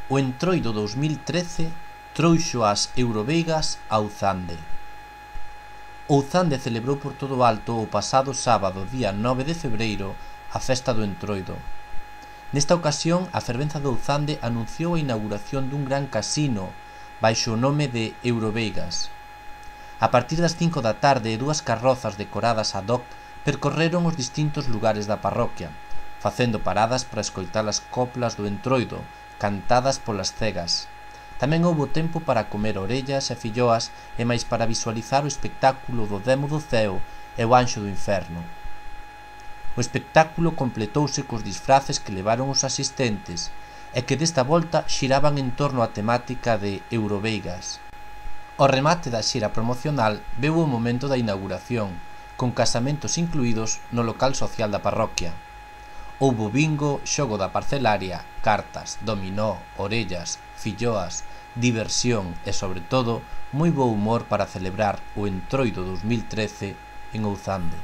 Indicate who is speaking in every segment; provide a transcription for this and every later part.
Speaker 1: O Entroido 2013 trouxo as Euroveigas a Ouzande. Ouzande celebrou por todo o alto o pasado sábado, día 9 de febreiro, a festa do Entroido. Nesta ocasión, a fervenza de Ouzande anunciou a inauguración dun gran casino baixo o nome de Euroveigas. A partir das 5 da tarde, dúas carrozas decoradas ad hoc percorreron os distintos lugares da parroquia, facendo paradas para escoitar as coplas do Entroido, cantadas polas cegas. Tamén houbo tempo para comer orellas e filloas e máis para visualizar o espectáculo do Demo do Ceo e o Anxo do Inferno. O espectáculo completouse cos disfraces que levaron os asistentes e que desta volta xiraban en torno á temática de Euroveigas. Ao remate da xira promocional veu o momento da inauguración, con casamentos incluídos no local social da parroquia. Houbo bingo, xogo da parcelaria, cartas, dominó, orellas, filloas, diversión e, sobre todo, moi bo humor para celebrar o Entroido 2013 en Ouzande.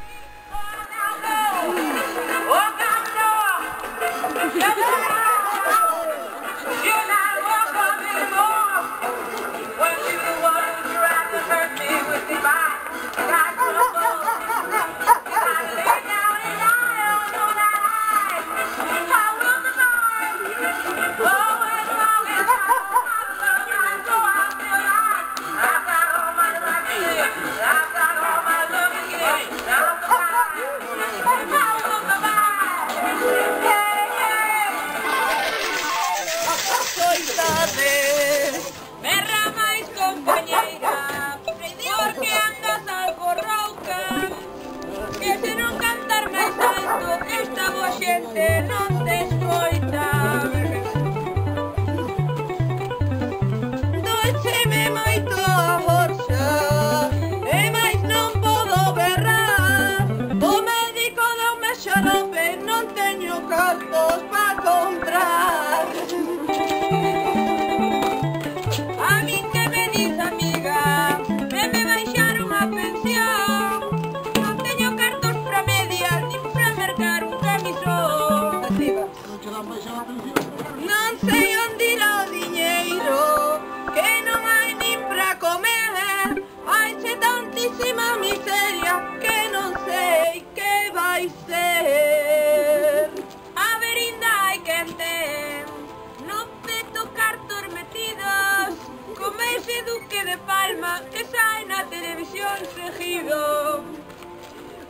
Speaker 2: Que sae na televisión seguido.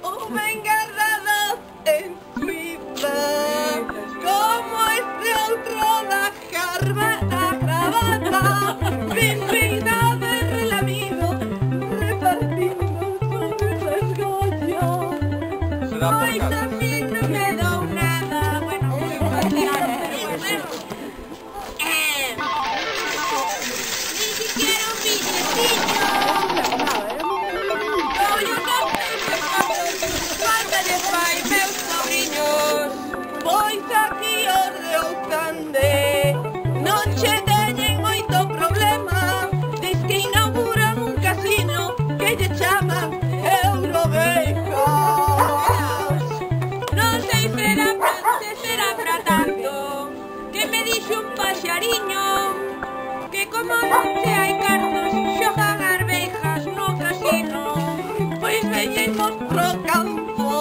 Speaker 2: Un engarrado en Suiza, como este outro da cravata, peinado e relamido, repartindo sobre resgollo. Pois a mí non me dou nada. Bueno, ni siquiera un billetito. Pois aquí os de Ouzande non che teñen moito problema, dis que inauguran un casino que lle chaman Euroveigas. Non sei se será pra tanto, que me dixo un paxariño que como non che hai cartos xogan as veigas no casino. Pois veñemos pro campo,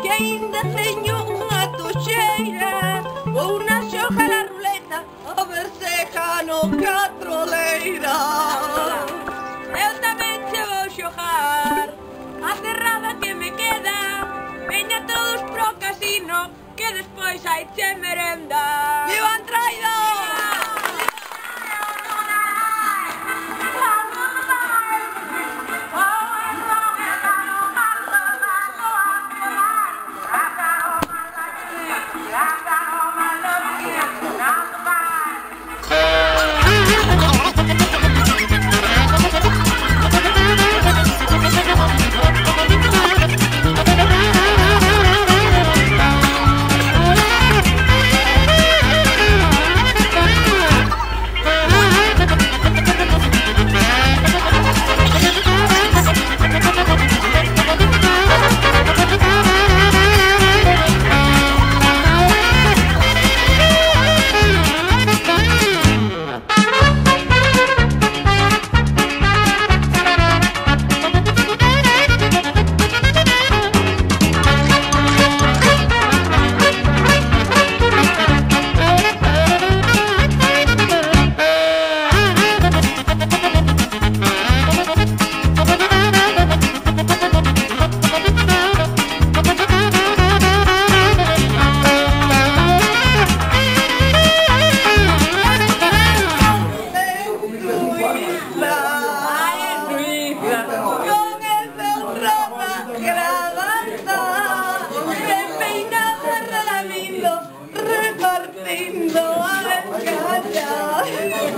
Speaker 2: que aínda teño unha toxeira ou unha xoja na ruleta, a ver se gano catroleira. Eu tamén che vou xogar a cerrada que me queda. Veña todos pro casino, que despois hai che merenda. Viva Entroido!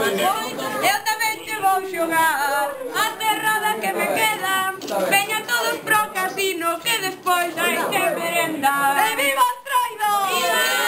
Speaker 2: Eu tamén te vou xogar a terrada que me queda. Veña todos pro casino que despois hai que merendar. E viva os traidores!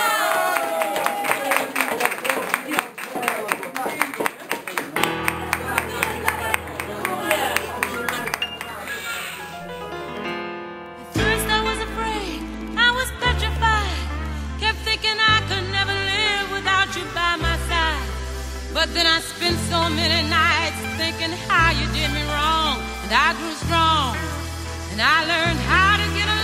Speaker 3: But then I spent so many nights thinking how you did me wrong, and I grew strong, and I learned how to get along.